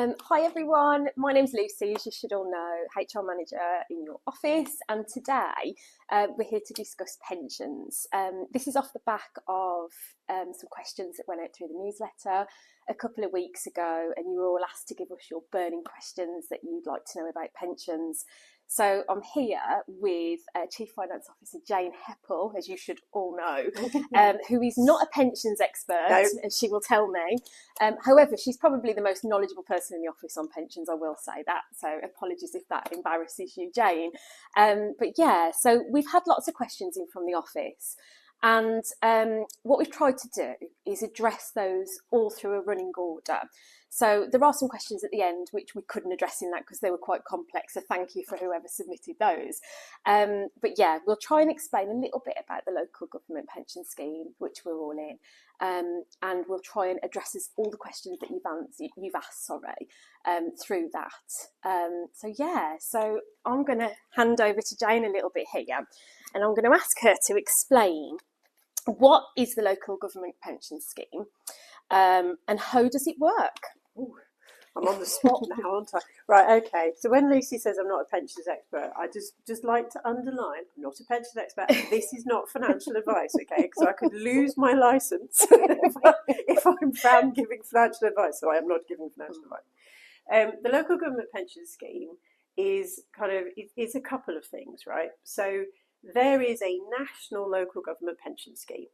Hi everyone, my name's Lucy, as you should all know, HR manager in your office, and today we're here to discuss pensions. This is off the back of some questions that went out through the newsletter a couple of weeks ago, and you were all asked to give us your burning questions that you'd like to know about pensions. So I'm here with Chief Finance Officer Jane Heppel, as you should all know, who is not a pensions expert, as she will tell me. However, she's probably the most knowledgeable person in the office on pensions, I will say that. So apologies if that embarrasses you, Jane. But yeah, so we've had lots of questions in from the office. And what we've tried to do is address those all through a running order. So there are some questions at the end which we couldn't address in that because they were quite complex. So thank you for whoever submitted those. But yeah, we'll try and explain a little bit about the local government pension scheme, which we're all in. And we'll try and address all the questions that you've asked, through that. So yeah, so I'm going to hand over to Jane a little bit here, and I'm going to ask her to explain what is the local government pension scheme, and how does it work? Ooh, I'm on the spot now, aren't I? Right, okay. So when Lucy says I'm not a pensions expert, I just like to underline, I'm not a pensions expert. This is not financial advice, okay? Because I could lose my licence if I'm found giving financial advice. So I am not giving financial advice. The local government pension scheme is it's a couple of things, right? So there is a national local government pension scheme,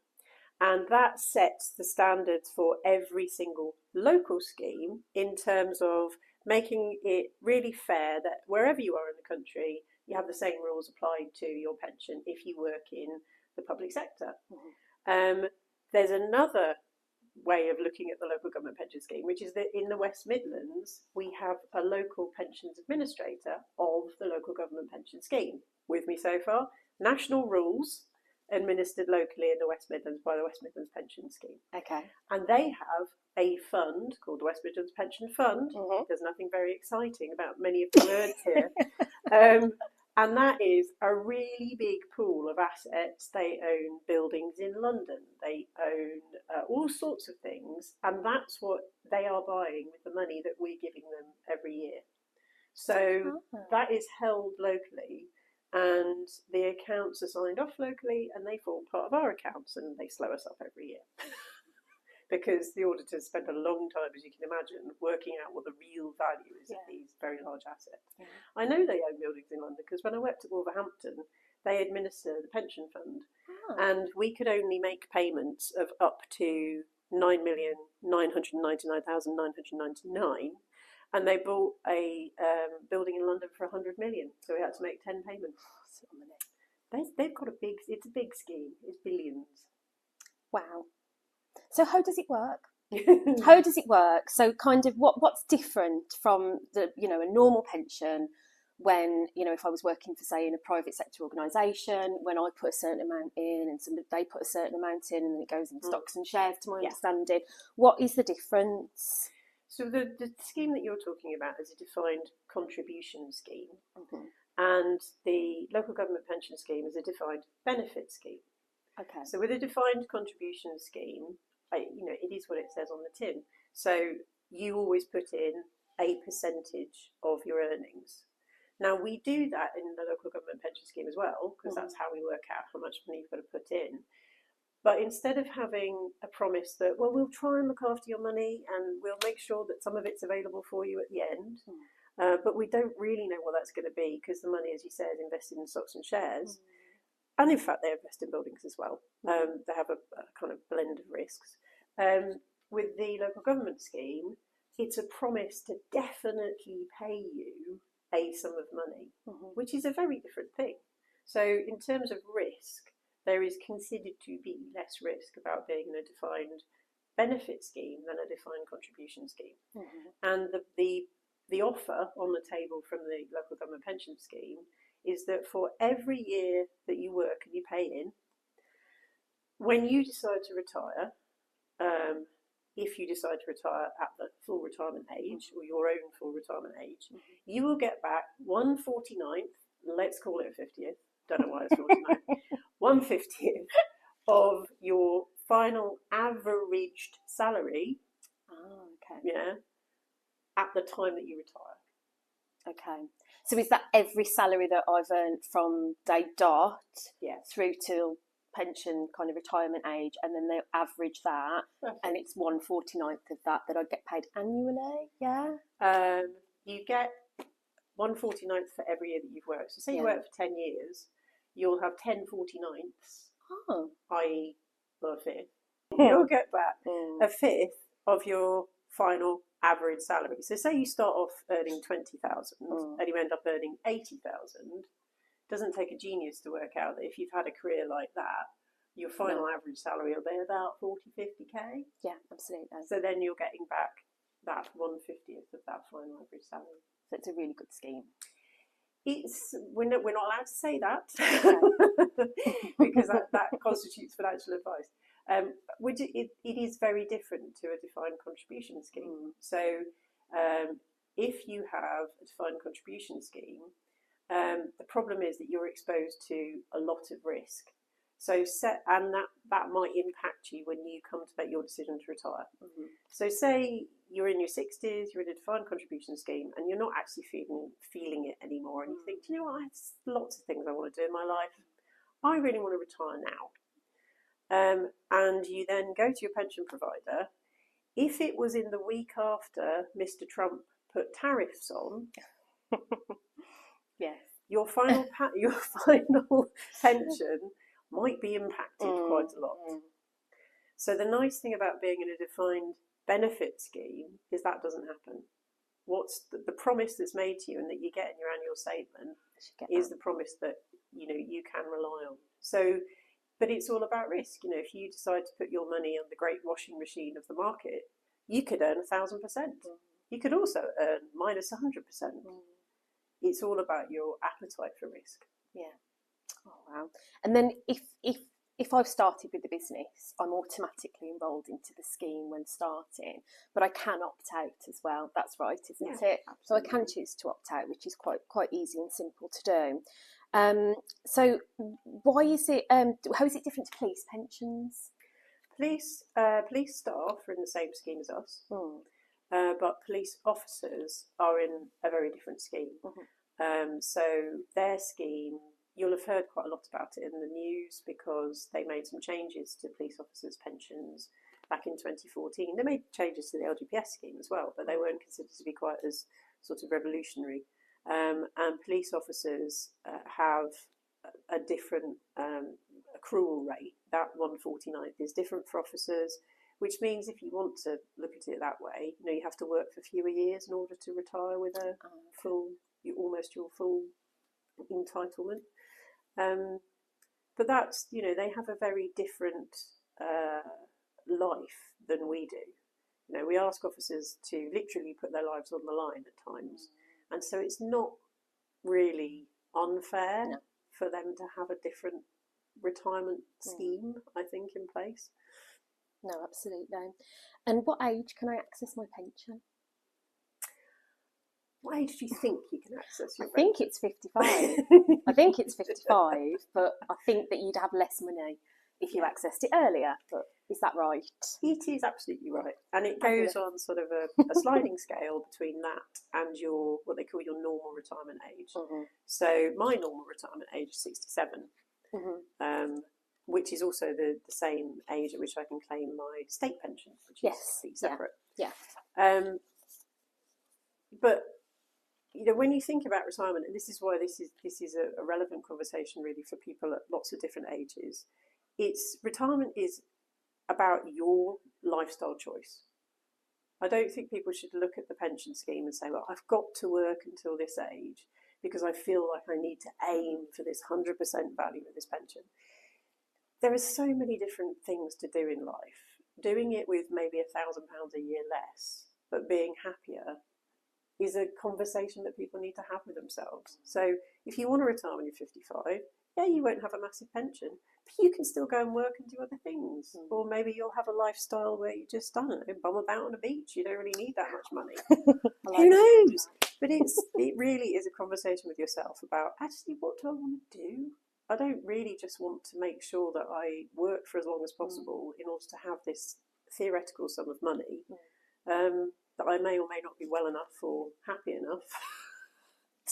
and that sets the standards for every single local scheme in terms of making it really fair that wherever you are in the country, you have the same rules applied to your pension if you work in the public sector. There's another way of looking at the local government pension scheme, which is that in the West Midlands, we have a local pensions administrator of the local government pension scheme. With me so far? National rules administered locally in the West Midlands by the West Midlands Pension Scheme. Okay. And they have a fund called the West Midlands Pension Fund. There's nothing very exciting about many of the words here. And that is a really big pool of assets. They own buildings in London. They own all sorts of things. And that's what they are buying with the money that we're giving them every year. So that is held locally. And the accounts are signed off locally, and they form part of our accounts, and they slow us up every year. Because the auditors spend a long time, as you can imagine, working out what the real value is of these very large assets. I know they own buildings in London because when I worked at Wolverhampton, they administer the pension fund, and we could only make payments of up to 9,999,999. And they bought a building in London for 100 million, so we had to make 10 payments. They've got it's a big scheme. It's billions. Wow. So how does it work? How does it work? So kind of what's different from a normal pension when, if I was working for, say, in a private sector organisation, when I put a certain amount in and they put a certain amount in and then it goes in stocks and shares, to my understanding. What is the difference? So the scheme that you're talking about is a defined contribution scheme, and the local government pension scheme is a defined benefit scheme. Okay. So with a defined contribution scheme, it is what it says on the tin. So you always put in a percentage of your earnings. Now we do that in the local government pension scheme as well, because that's how we work out how much money you've got to put in. But instead of having a promise that, well, we'll try and look after your money and we'll make sure that some of it's available for you at the end, but we don't really know what that's going to be because the money, as you said, is invested in stocks and shares. And in fact, they invest in buildings as well. They have a kind of blend of risks. With the local government scheme, it's a promise to definitely pay you a sum of money, which is a very different thing. So in terms of risk, there is considered to be less risk about being in a defined benefit scheme than a defined contribution scheme. And the offer on the table from the local government pension scheme is that for every year that you work and you pay in, when you decide to retire, if you decide to retire at the full retirement age or your own full retirement age, you will get back 1/49th, let's call it a 50th, don't know why it's 49th, 1/50th of your final averaged salary. Oh, okay. Yeah. at the time that you retire. Okay. So is that every salary that I've earned from day dot through till pension kind of retirement age, and then they average that, and it's 1/49th of that I get paid annually? Yeah. You get 1/49th for every year that you've worked. So say you work for 10 years, you'll have 10/49ths, i.e. a fifth. You'll get back a fifth of your final average salary. So say you start off earning 20,000 and you end up earning 80,000. Doesn't take a genius to work out that if you've had a career like that, your final average salary will be about 40, 50k. Yeah, absolutely. So then you're getting back that 1/50th of that final average salary. So it's a really good scheme. We're not allowed to say that because that constitutes financial advice. Which it is very different to a defined contribution scheme. So if you have a defined contribution scheme, the problem is that you're exposed to a lot of risk. So that might impact you when you come to make your decision to retire. So say you're in your 60s, you're in a defined contribution scheme, and you're not actually feeling it anymore, and you think, do you know what, I have lots of things I want to do in my life. I really want to retire now. And you then go to your pension provider. If it was in the week after Mr. Trump put tariffs on, your final pension might be impacted quite a lot. So the nice thing about being in a defined benefit scheme is that doesn't happen. What's the promise that's made to you and that you get in your annual statement is the promise that you can rely on. So. But it's all about risk. If you decide to put your money on the great washing machine of the market, you could earn 1,000%. You could also earn -100%. It's all about your appetite for risk. Yeah. Oh wow. And then if I've started with the business, I'm automatically enrolled into the scheme when starting, but I can opt out as well. That's right, isn't it? Absolutely. So I can choose to opt out, which is quite easy and simple to do. So why is it? How is it different to police pensions? Police staff are in the same scheme as us, but police officers are in a very different scheme. So their scheme, you'll have heard quite a lot about it in the news because they made some changes to police officers' pensions back in 2014. They made changes to the LGPS scheme as well, but they weren't considered to be quite as sort of revolutionary. And police officers have a different accrual rate. That 1/49th is different for officers, which means if you want to look at it that way, you have to work for fewer years in order to retire with a almost your full entitlement. But that's, they have a very different life than we do. We ask officers to literally put their lives on the line at times. And so it's not really unfair for them to have a different retirement scheme, I think, in place. No, absolutely. And what age can I access my pension? What age do you think you can access your pension? I think it's 55. I think it's 55, but I think that you'd have less money if you accessed it earlier. But is that right? It is absolutely right. And it goes on sort of a sliding scale between that and what they call your normal retirement age. So my normal retirement age is 67, which is also the same age at which I can claim my state pension, which is separate. But when you think about retirement, and this is why this is a relevant conversation really for people at lots of different ages, retirement is about your lifestyle choice. I don't think people should look at the pension scheme and say, well, I've got to work until this age because I feel like I need to aim for this 100% value of this pension. There are so many different things to do in life. Doing it with maybe £1,000 a year less, but being happier, is a conversation that people need to have with themselves. So if you want to retire when you're 55, you won't have a massive pension, but you can still go and work and do other things. Or maybe you'll have a lifestyle where you just, I don't know, bum about on a beach. You don't really need that much money. Who knows? But it really is a conversation with yourself about, actually, what do I want to do? I don't really just want to make sure that I work for as long as possible in order to have this theoretical sum of money. that I may or may not be well enough or happy enough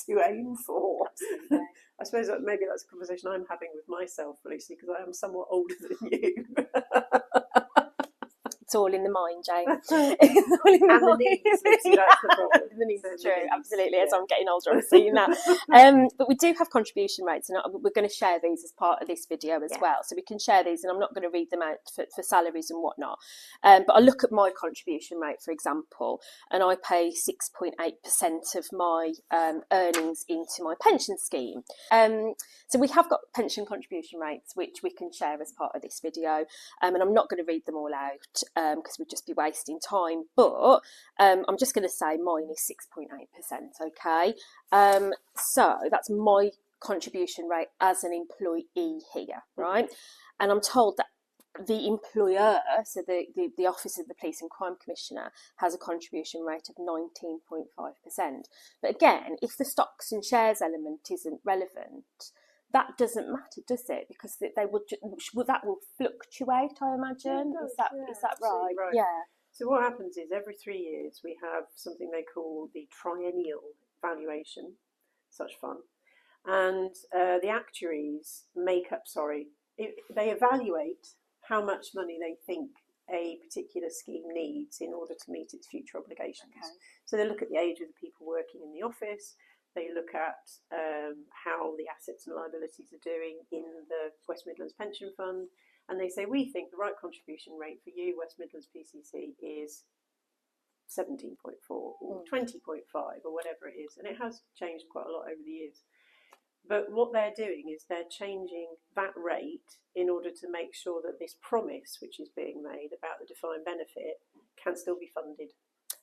to aim for. Absolutely. I suppose that maybe that's a conversation I'm having with myself, Lucy, because I am somewhat older than you. It's all in the mind, Jane. It's all in the mind. Knees, Lucy, that's the problem. The knees are true, knees, absolutely. yeah. As I'm getting older, I'm seeing that. But we do have contribution rates, and we're going to share these as part of this video as well. So we can share these, and I'm not going to read them out for salaries and whatnot. But I look at my contribution rate, for example, and I pay 6.8% of my earnings into my pension scheme. So we have got pension contribution rates, which we can share as part of this video. And I'm not going to read them all out because we'd just be wasting time. But I'm just going to say mine is 6.8%, okay? So that's my contribution rate as an employee here, right? And I'm told that the employer, so the Office of the Police and Crime Commissioner, has a contribution rate of 19.5%. But again, if the stocks and shares element isn't relevant, that doesn't matter, does it? Because they will that will fluctuate, I imagine. Yeah, is that right? Yeah. So what happens is every 3 years we have something they call the triennial valuation. Such fun. And the actuaries they evaluate how much money they think a particular scheme needs in order to meet its future obligations. Okay. So they look at the age of the people working in the office. They look at how the assets and liabilities are doing in the West Midlands Pension Fund, and they say, we think the right contribution rate for you, West Midlands PCC, is 17.4 or 20.5 or whatever it is. And it has changed quite a lot over the years. But what they're doing is they're changing that rate in order to make sure that this promise, which is being made about the defined benefit, can still be funded.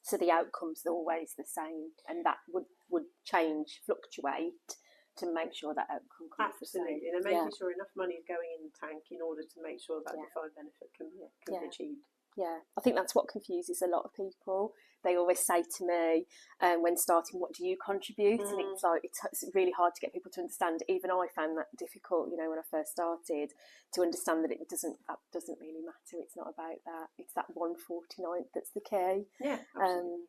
So the outcome's always the same, and that would change, fluctuate to make sure that outcome comes. Absolutely, and they're making sure enough money is going in the tank in order to make sure that defined benefit can be achieved. Yeah, I think that's what confuses a lot of people. They always say to me when starting, what do you contribute? And it's like, it's really hard to get people to understand. Even I found that difficult, when I first started, to understand that that doesn't really matter. It's not about that. It's that 1/49 that's the key. Yeah, absolutely.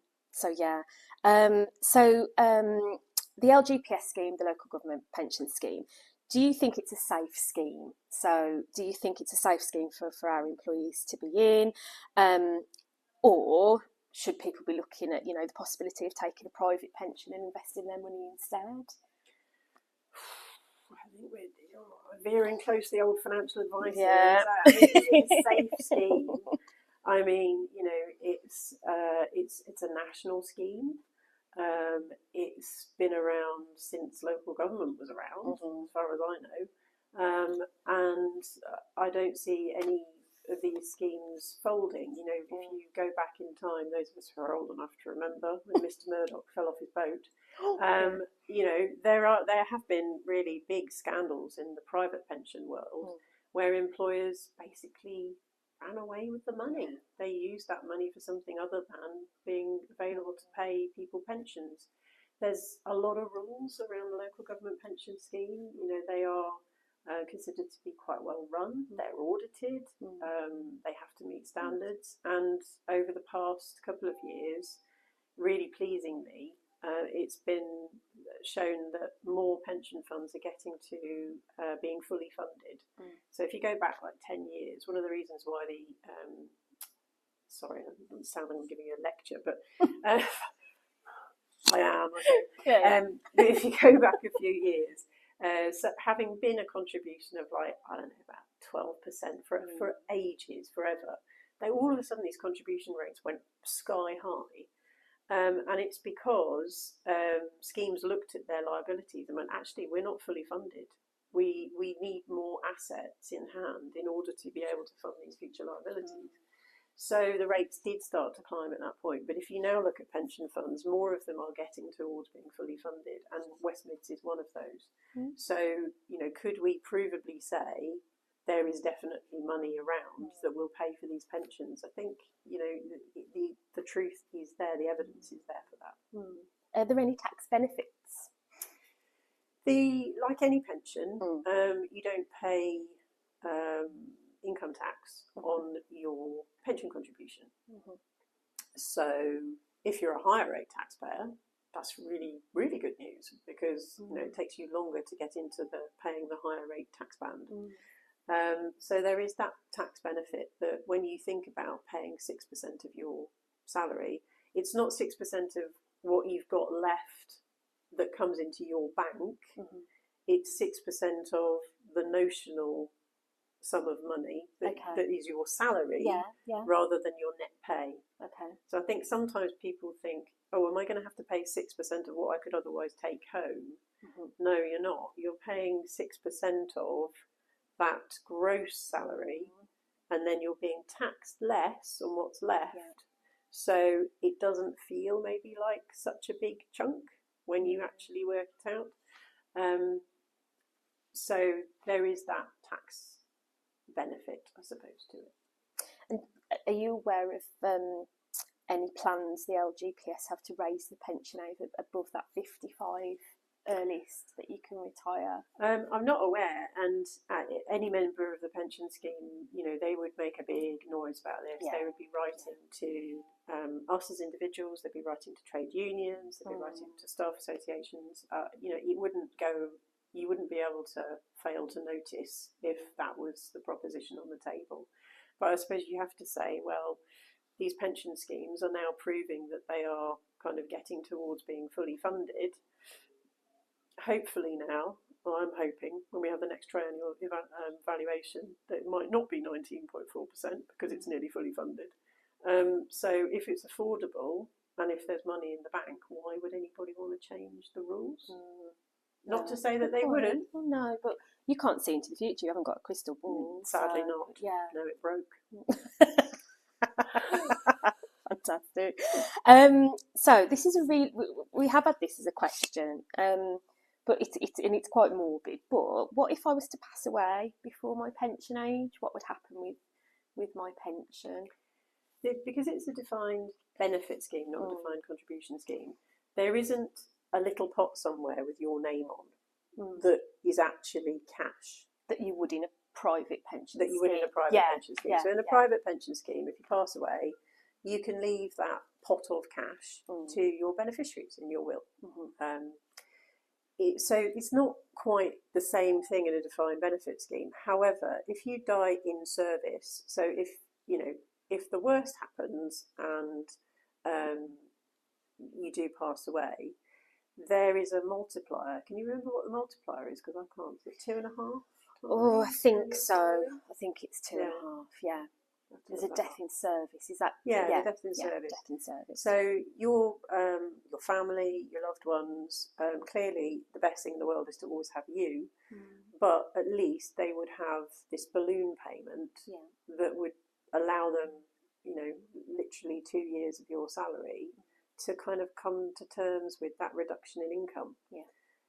The LGPS scheme, the local government pension scheme, do you think it's a safe scheme? So do you think it's a safe scheme for our employees to be in? Or should people be looking at, the possibility of taking a private pension and investing their money instead? I think we're veering close to the old financial advice. Yeah. It's a safe scheme. I mean, it's a national scheme. It's been around since local government was around, as far as I know, and I don't see any of these schemes folding. If you go back in time, those of us who are old enough to remember when Mr. Murdoch fell off his boat, there have been really big scandals in the private pension world where employers basically ran away with the money. They used that money for something other than being available to pay people pensions. There's a lot of rules around the local government pension scheme. They are considered to be quite well run. They're audited. They have to meet standards. And over the past couple of years, really pleasingly, it's been shown that more pension funds are getting to being fully funded. So if you go back like 10 years, one of the reasons why sorry, it doesn't sound like I'm giving you a lecture, but I am. But if you go back a few years, so having been a contribution of about 12% for ages, forever, all of a sudden these contribution rates went sky high. And it's because schemes looked at their liabilities and went, actually, we're not fully funded. We need more assets in hand in order to be able to fund these future liabilities. So the rates did start to climb at that point. But if you now look at pension funds, more of them are getting towards being fully funded, and West Mids is one of those. So, could we provably say there is definitely money around that will pay for these pensions? I think, the truth is there, the evidence is there for that. Are there any tax benefits? Like any pension, you don't pay income tax on your pension contribution. So if you're a higher rate taxpayer, that's really, really good news, because it takes you longer to get into the paying the higher rate tax band. So there is that tax benefit, that when you think about paying 6% of your salary, it's not 6% of what you've got left that comes into your bank. It's 6% of the notional sum of money that is your salary, rather than your net pay. So I think sometimes people think, oh, am I going to have to pay 6% of what I could otherwise take home? No, you're not. You're paying 6% of that gross salary, and then you're being taxed less on what's left. So it doesn't feel maybe like such a big chunk when you actually work it out. So there is that tax benefit, I suppose, to it. And are you aware of any plans the LGPS have to raise the pension age above that 55 earliest that you can retire? I'm not aware, and any member of the pension scheme, they would make a big noise about this. They would be writing to us as individuals, they'd be writing to trade unions, they'd be writing to staff associations. It wouldn't go. You wouldn't be able to fail to notice if that was the proposition on the table. But I suppose you have to say, well, these pension schemes are now proving that they are kind of getting towards being fully funded. Hopefully now, well, I'm hoping when we have the next triennial valuation, that it might not be 19.4% because it's nearly fully funded. So if it's affordable and if there's money in the bank, why would anybody want to change the rules? Not to say that they wouldn't. Well, no, but you can't see into the future. You haven't got a crystal ball. Sadly not. Yeah. No, it broke. Fantastic. So this is we have had this as a question, but it's quite morbid. But what if I was to pass away before my pension age? What would happen with my pension? Because it's a defined benefit scheme, not a defined contribution scheme, there isn't a little pot somewhere with your name on that is actually cash. That you would in a private pension scheme. That you would in a private pension scheme. So in a private pension scheme, if you pass away, you can leave that pot of cash to your beneficiaries in your will. So it's not quite the same thing in a defined benefit scheme. However, if you die in service, so if the worst happens and you do pass away, there is a multiplier. Can you remember what the multiplier is? Because I can't. Is it 2.5? Oh, I think so. I think it's 2.5. Yeah. There's a death in service. Is that? Yeah, the death in service. Death in service. So your family, your loved ones, clearly the best thing in the world is to always have you, but at least they would have this balloon payment that would allow them, literally 2 years of your salary to kind of come to terms with that reduction in income.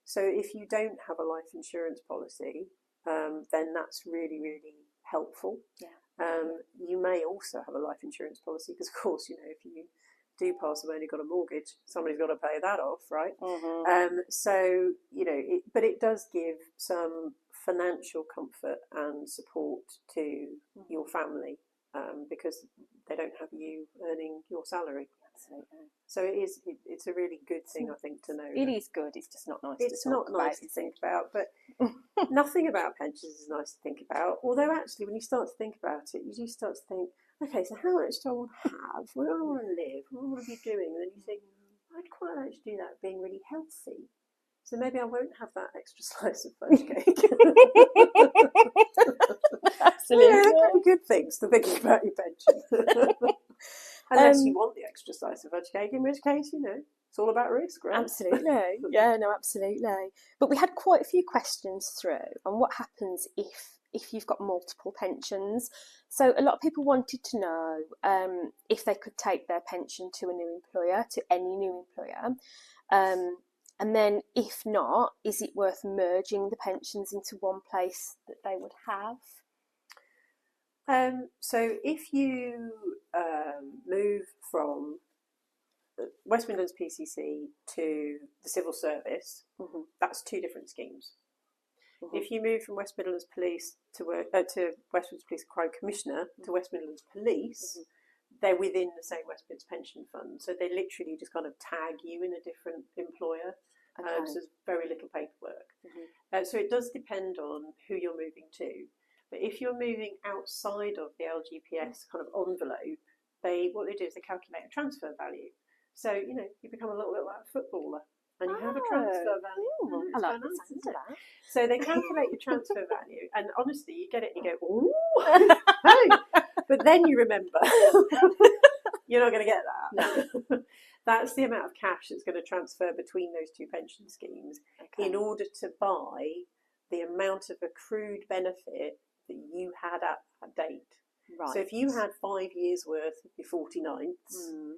So if you don't have a life insurance policy, then that's really, really helpful. You may also have a life insurance policy because, of course, if you do pass away and you've got a mortgage, somebody's got to pay that off, right? So, but it does give some financial comfort and support to your family because they don't have you earning your salary. Absolutely. So it's a really good thing, I think, to know. It is good. It's just not nice it's to talk not nice about, to think about, but nothing about pensions is nice to think about. Although actually, when you start to think about it, you do start to think, okay, so how much do I want to have? Where do I want to live? What do I want to be doing? And then you think, I'd quite like to do that being really healthy. So maybe I won't have that extra slice of fudge cake. Absolutely. Yeah, they're pretty good things to think about your pension. Unless you want the extra slice of fudge cake, in which case, it's all about risk, right? Absolutely. Yeah, no, absolutely. But we had quite a few questions through on what happens if you've got multiple pensions. So a lot of people wanted to know if they could take their pension to a new employer, to any new employer. And then if not, is it worth merging the pensions into one place that they would have? So if you move from West Midlands PCC to the civil service, that's two different schemes. If you move from West Midlands Police to West Midlands Police Crime Commissioner to West Midlands Police, they're within the same West Mids Pension Fund, so they literally just kind of tag you in a different employer. Okay. So there's very little paperwork. So it does depend on who you're moving to. But if you're moving outside of the LGPS kind of envelope, what they do is they calculate a transfer value. So, you know, you become a little bit like a footballer and you have a transfer value. Ooh, I like the sound of that. So they calculate your transfer value, and honestly, you get it and you go, ooh, but then you remember you're not going to get that. No. That's the amount of cash that's going to transfer between those two pension schemes in order to buy the amount of accrued benefit that you had at that date. Right. So if you had 5 years worth of your 49ths,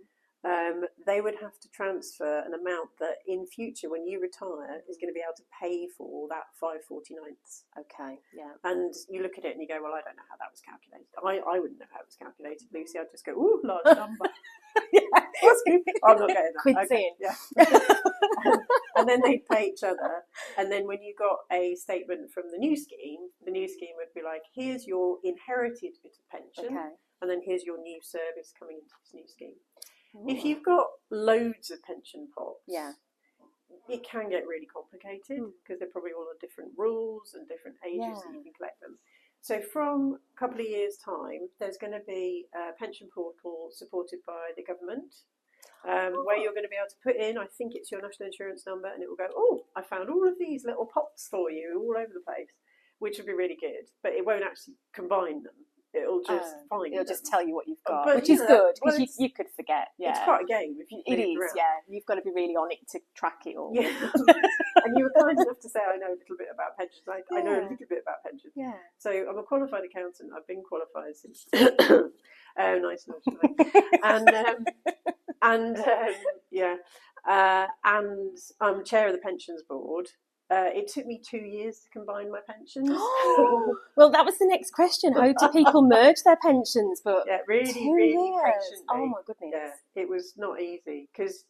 they would have to transfer an amount that in future, when you retire, is going to be able to pay for that 5/49ths. Okay, yeah. And you look at it and you go, well, I don't know how that was calculated. I wouldn't know how it was calculated, Lucy. I'd just go, ooh, large number. I'm not getting that. Quids in. Yeah. And then they'd pay each other. And then when you got a statement from the new scheme would be like, here's your inherited bit of pension, and then here's your new service coming into this new scheme. Ooh. If you've got loads of pension pots, it can get really complicated because they're probably all on different rules and different ages that you can collect them. So from a couple of years' time, there's going to be a pension portal supported by the government, where you're going to be able to put in, I think it's your national insurance number, and it will go, oh, I found all of these little pots for you all over the place, which would be really good, but it won't actually combine them. It'll just find it'll them. just tell you what you've got, but, which is good, because you could forget. It's quite a game if you It is, around. You've got to be really on it to track it all. Yeah. And you were kind enough to say, I know a little bit about pensions. I know a little bit about pensions. Yeah. So I'm a qualified accountant. I've been qualified since... nice. And I'm chair of the pensions board. It took me 2 years to combine my pensions. Well, that was the next question. How do people merge their pensions? But really, 2 really years. patiently. Oh my goodness. Yeah, it was not easy because,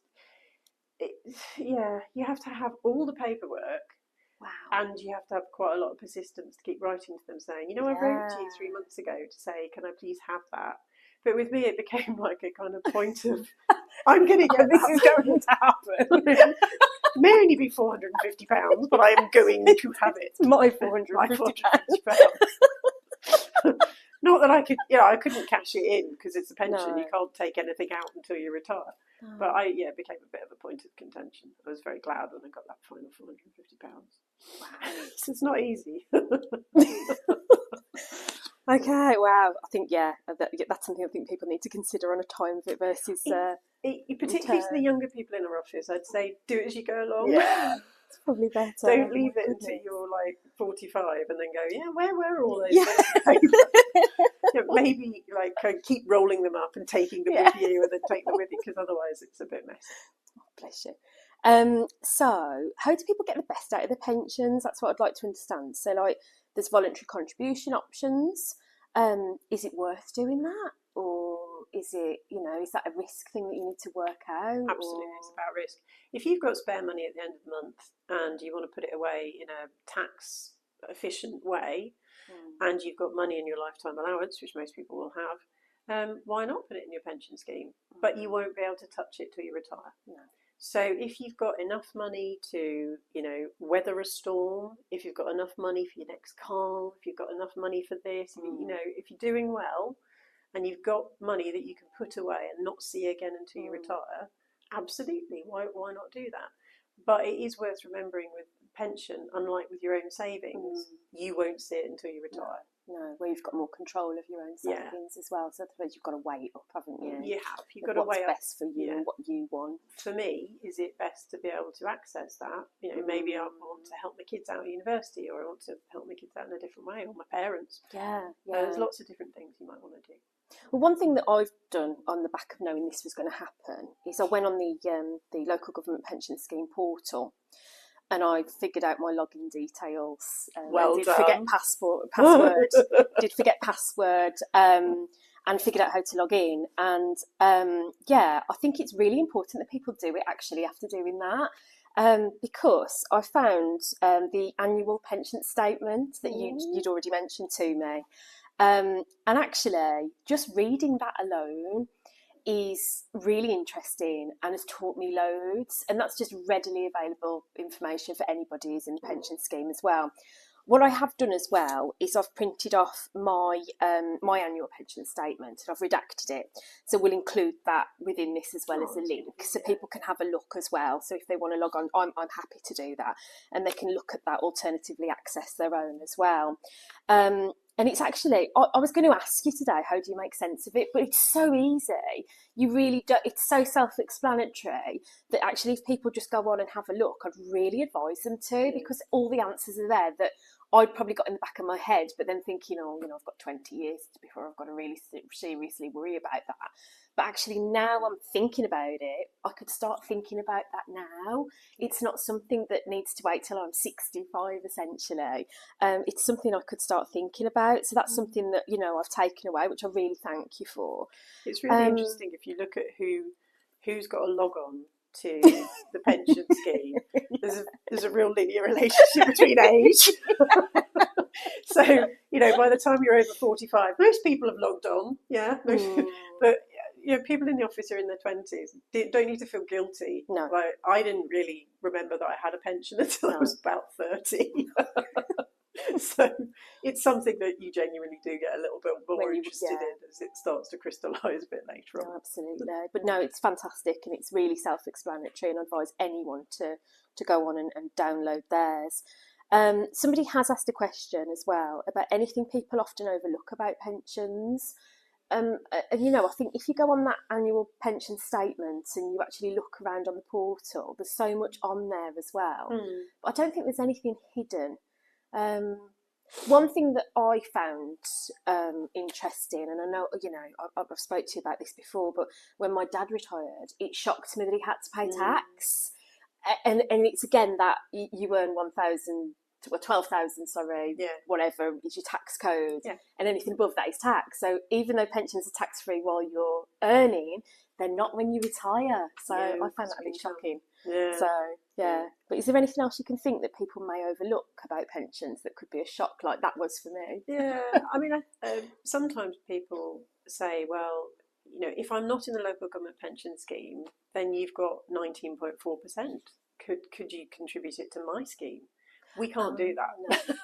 you have to have all the paperwork. Wow. And you have to have quite a lot of persistence to keep writing to them saying, I wrote to you 3 months ago to say, can I please have that? But with me, it became like a kind of point of, I'm going to get this is going to happen. It may only be £450, but I am going to have it. It's my £450. Not that I could, I couldn't cash it in because it's a pension. No. You can't take anything out until you retire. Oh. But it became a bit of a point of contention. I was very glad when I got that final £450. Wow. It's not easy. Okay, wow. I think, that's something I think people need to consider on a time of it versus... particularly to the younger people in our office, I'd say do it as you go along. Yeah, it's probably better. Don't leave it until you're like 45 and then go, where were all those? Maybe keep rolling them up and taking them with you and then take them with you, because otherwise it's a bit messy. Oh, bless you. So how do people get the best out of their pensions? That's what I'd like to understand. So there's voluntary contribution options. Is it worth doing that? Or is it, is that a risk thing that you need to work out? Absolutely, it's about risk. If you've got spare money at the end of the month and you want to put it away in a tax efficient way, and you've got money in your lifetime allowance, which most people will have, why not put it in your pension scheme? But you won't be able to touch it till you retire. No. So if you've got enough money to, weather a storm, if you've got enough money for your next car, if you've got enough money for this, if you're doing well and you've got money that you can put away and not see again until you retire, absolutely, why not do that? But it is worth remembering with pension, unlike with your own savings, you won't see it until you retire. No, where you've got more control of your own savings as well. So I suppose you've got to weigh up, haven't you? You have. You've got to weigh up what's best for you and what you want. For me, is it best to be able to access that? Maybe I want to help my kids out at university, or I want to help my kids out in a different way, or my parents. There's lots of different things you might want to do. Well, one thing that I've done on the back of knowing this was going to happen is I went on the local government pension scheme portal, and I figured out my login details. Forget password. Did forget password. And figured out how to log in. And I think it's really important that people do it actually after doing that. Because I found the annual pension statement that you'd already mentioned to me. And actually, just reading that alone, is really interesting and has taught me loads, and that's just readily available information for anybody who's in the pension scheme as well. What I have done as well is I've printed off my my annual pension statement and I've redacted it. So we'll include that within this as well as a link, so people can have a look as well. So if they want to log on, I'm happy to do that, and they can look at that, alternatively access their own as well. And it's actually, I was going to ask you today, how do you make sense of it? But it's so easy. You really do. It's so self-explanatory that actually if people just go on and have a look, I'd really advise them to, because all the answers are there that I'd probably got in the back of my head, but then thinking, oh, you know, I've got 20 years before I've got to really seriously worry about that. But actually now I'm thinking about it, I could start thinking about that now. It's not something that needs to wait till I'm 65, essentially. It's something I could start thinking about. So that's something that, you know, I've taken away, which I really thank you for. It's really interesting if you look at who's got a log on to the pension scheme. There's a real linear relationship between age. So, you know, by the time you're over 45, most people have logged on, but you know, people in the office are in their 20s. Don't need to feel guilty. No. Like, I didn't really remember that I had a pension until I was about 30. So it's something that you genuinely do get a little bit more interested in as it starts to crystallise a bit later on. No, absolutely. But no, it's fantastic, and it's really self-explanatory, and I advise anyone to go on and download theirs. Somebody has asked a question as well about anything people often overlook about pensions. You know, I think if you go on that annual pension statement and you actually look around on the portal, there's so much on there as well. But I don't think there's anything hidden. One thing that I found interesting, and I know, you know, I've spoke to you about this before, but when my dad retired, it shocked me that he had to pay tax. And it's again that you earn 1,000, well, 12,000, sorry, whatever is your tax code, and anything above that is tax. So even though pensions are tax free while you're earning, they're not when you retire. So I found that a bit shocking. So but is there anything else you can think that people may overlook about pensions that could be a shock, like that was for me? I mean, sometimes people say, well, you know, if I'm not in the local government pension scheme, then you've got 19.4%. Could you contribute it to my scheme? We can't do that.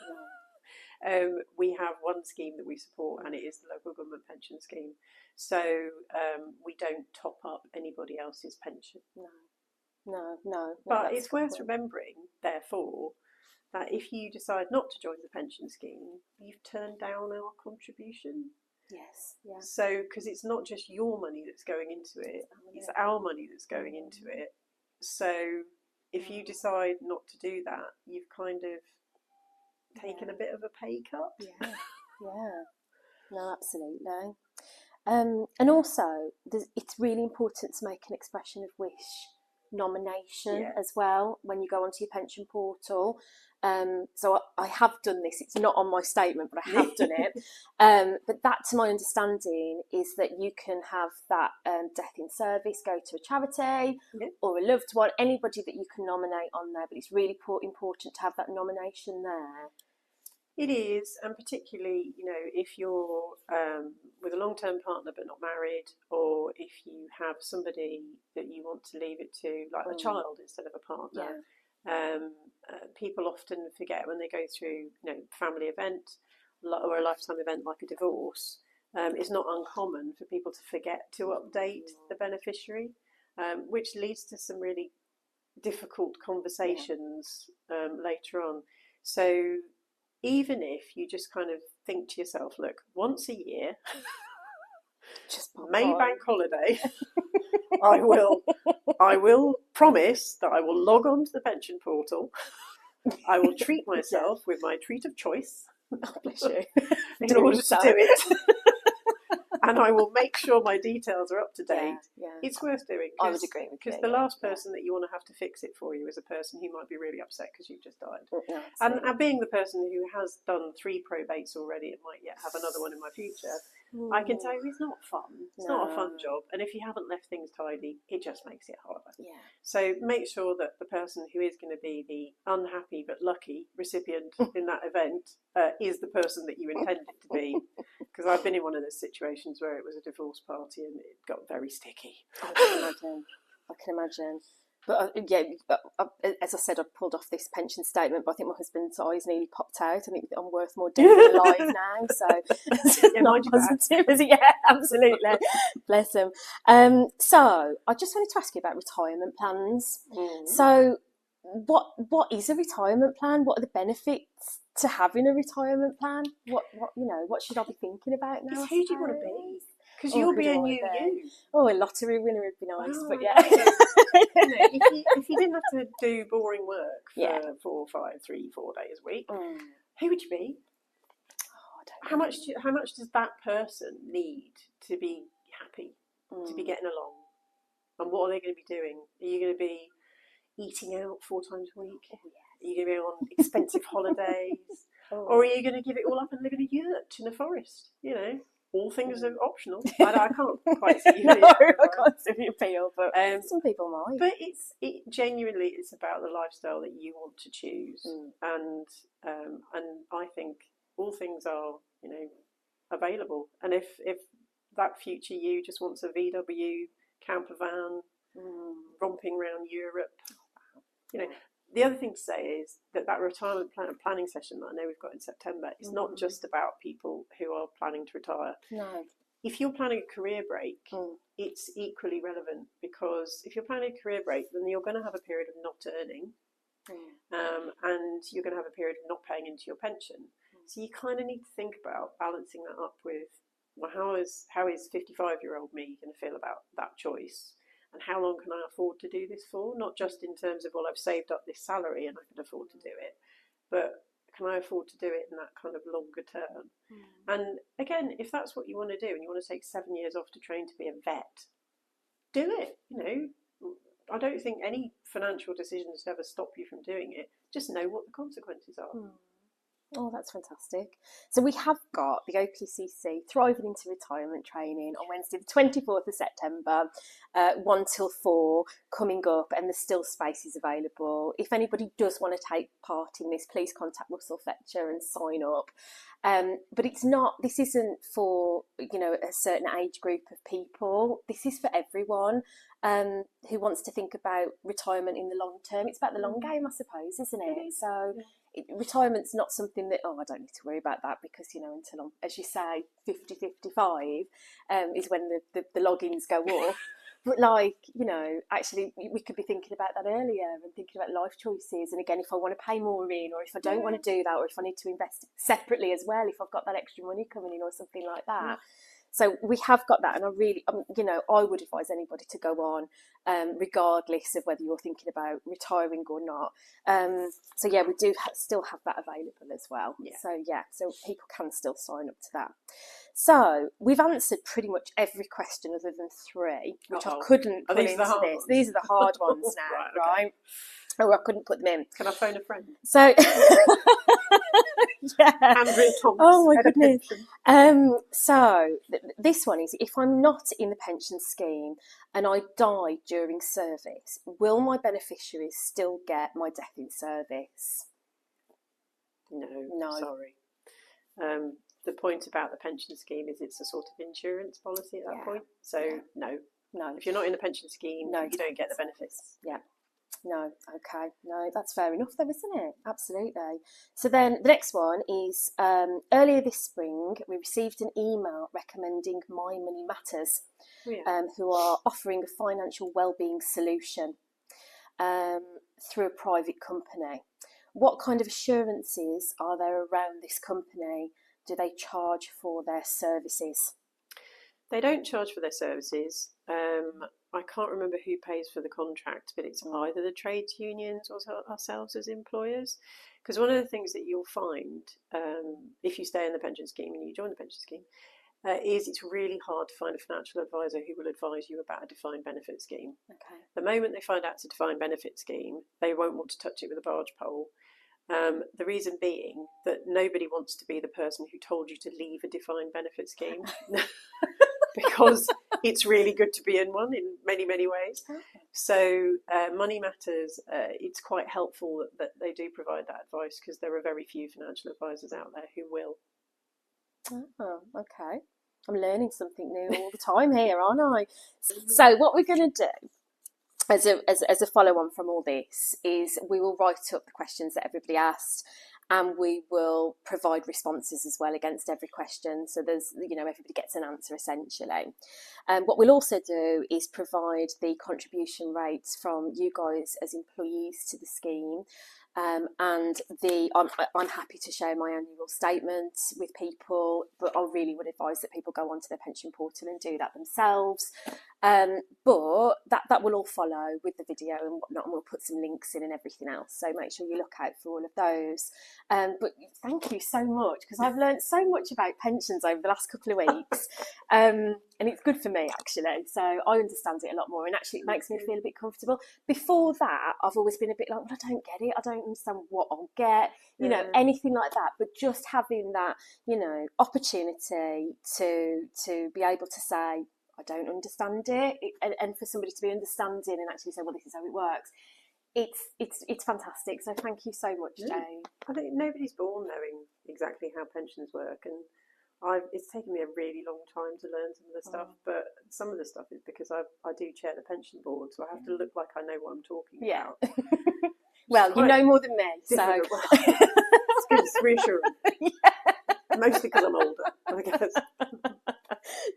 No. We have one scheme that we support, and it is the local government pension scheme. So we don't top up anybody else's pension. No. But it's worth remembering, therefore, that if you decide not to join the pension scheme, you've turned down our contribution. Yes. So, because it's not just your money that's going into it, it's our money that's going into it. So, if you decide not to do that, you've kind of taken a bit of a pay cut. No, absolutely. And also, it's really important to make an expression of wish nomination as well when you go onto your pension portal. So I have done this. It's not on my statement, but I have done it. But that, to my understanding, is that you can have that death in service go to a charity or a loved one, anybody that you can nominate on there. But it's really important to have that nomination there. It is, and particularly, you know, if you're with a long-term partner but not married, or if you have somebody that you want to leave it to, like a child instead of a partner. People often forget when they go through, you know, family event or a lifetime event like a divorce. It's not uncommon for people to forget to update the beneficiary, which leads to some really difficult conversations later on. So even if you just kind of think to yourself, look, once a year, just May bank holiday, I will promise that I will log on to the pension portal. I will treat myself with my treat of choice in order to do it. And I will make sure my details are up to date. It's worth doing. I would agree with you. Because the last person that you want to have to fix it for you is a person who might be really upset because you've just died. And being the person who has done 3 probates already and might yet have another one in my future, I can tell you it's not fun. It's not a fun No. job. And if you haven't left things tidy, it just makes it harder. Yeah. So make sure that the person who is going to be the unhappy but lucky recipient in that event is the person that you intend it to be. Because I've been in one of those situations where it was a divorce party and it got very sticky. I can imagine. I can imagine. But as I said, I pulled off this pension statement, but I think my husband's eyes nearly popped out. I think I'm worth more dead than alive now, so Yeah, not positive, is it? Yeah, absolutely. Bless him. So I just wanted to ask you about retirement plans. So what is a retirement plan? What are the benefits to having a retirement plan? What should I be thinking about now? Who do you want to be? Because you'll be a new you. Oh, a lottery winner would be nice, but yeah. If you didn't have to do boring work for 4 days a week, who would you be? How much does that person need to be happy, to be getting along? And what are they going to be doing? Are you going to be eating out 4 times a week? Are you going to be on expensive holidays? Or are you going to give it all up and live in a yurt in a forest? You know, all things are optional. I can't quite see you. No, I can't see the appeal, but some people might. But it genuinely is about the lifestyle that you want to choose, and I think all things are, you know, available. And if that future you just wants a VW camper van, romping around Europe, you know. The other thing to say is that retirement planning session that I know we've got in September is not just about people who are planning to retire. No. If you're planning a career break, it's equally relevant, because if you're planning a career break, then you're going to have a period of not earning, and you're going to have a period of not paying into your pension. So you kind of need to think about balancing that up with, well, how is 55-year-old me going to feel about that choice? And how long can I afford to do this for? Not just in terms of, well, I've saved up this salary and I can afford to do it, but can I afford to do it in that kind of longer term? And again, if that's what you want to do and you want to take 7 years off to train to be a vet, do it. You know, I don't think any financial decisions ever stop you from doing it. Just know what the consequences are. Oh, that's fantastic. So we have got the OPCC Thriving into Retirement training on Wednesday the 24th of September, 1 till 4 coming up, and there's still spaces available. If anybody does want to take part in this, please contact Russell Fletcher and sign up. But this isn't for, you know, a certain age group of people. This is for everyone who wants to think about retirement in the long term. It's about the long game, I suppose, isn't it? So retirement's not something that, I don't need to worry about that, because, you know, until I'm, as you say, 50, 55 is when the logins go up. But, like, you know, actually we could be thinking about that earlier and thinking about life choices. And again, if I want to pay more in, or if I don't want to do that, or if I need to invest separately as well, if I've got that extra money coming in or something like that. So we have got that, and I really, you know, I would advise anybody to go on, regardless of whether you're thinking about retiring or not. So yeah, we do still have that available as well. So people can still sign up to that. So we've answered pretty much every question other than 3, which I couldn't put into this. These are the hard ones now, right? Or I couldn't put them in. Can I phone a friend? So, yeah. Andrea Thomas. Oh my goodness. So this one is: if I'm not in the pension scheme and I die during service, will my beneficiaries still get my death in service? No. Sorry. The point about the pension scheme is it's a sort of insurance policy at that point. So no. If you're not in the pension scheme, you don't get the benefits. Yeah. No, okay, no, that's fair enough though, isn't it? Absolutely. So then the next one is, earlier this spring we received an email recommending My Money Matters, who are offering a financial wellbeing solution through a private company. What kind of assurances are there around this company? Do they charge for their services? They don't charge for their services. I can't remember who pays for the contract, but it's either the trades unions or ourselves as employers. Because one of the things that you'll find if you stay in the pension scheme and you join the pension scheme is it's really hard to find a financial advisor who will advise you about a defined benefit scheme. Okay. The moment they find out it's a defined benefit scheme, they won't want to touch it with a barge pole. The reason being that nobody wants to be the person who told you to leave a defined benefit scheme because it's really good to be in one in many, many ways. So Money Matters, it's quite helpful that they do provide that advice, because there are very few financial advisors out there who will. Oh, okay. I'm learning something new all the time here, aren't I? So what we're going to do as a follow-on from all this is we will write up the questions that everybody asked, and we will provide responses as well against every question. So there's, everybody gets an answer essentially. What we'll also do is provide the contribution rates from you guys as employees to the scheme. And I'm happy to share my annual statement with people, but I really would advise that people go onto their pension portal and do that themselves. But that will all follow with the video and whatnot, and we'll put some links in and everything else. So make sure you look out for all of those. But thank you so much, because I've learned so much about pensions over the last couple of weeks. And it's good for me, actually. So I understand it a lot more, and actually it makes me feel a bit comfortable. Before that, I've always been a bit like, well, I don't get it. I don't understand what I'll get, anything like that. But just having that, opportunity to be able to say, I don't understand it, and for somebody to be understanding and actually say, well, this is how it works. It's fantastic. So thank you so much, Jane. I think nobody's born knowing exactly how pensions work, and it's taken me a really long time to learn some of the stuff, but some of the stuff is because I do chair the pension board, so I have to look like I know what I'm talking about. Well, you know more than me, so it's good, it's reassuring. Mostly because I'm older, I guess.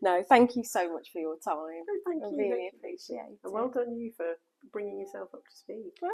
No, thank you so much for your time. Thank you. I really appreciate it. And well done you for bringing yourself up to speed.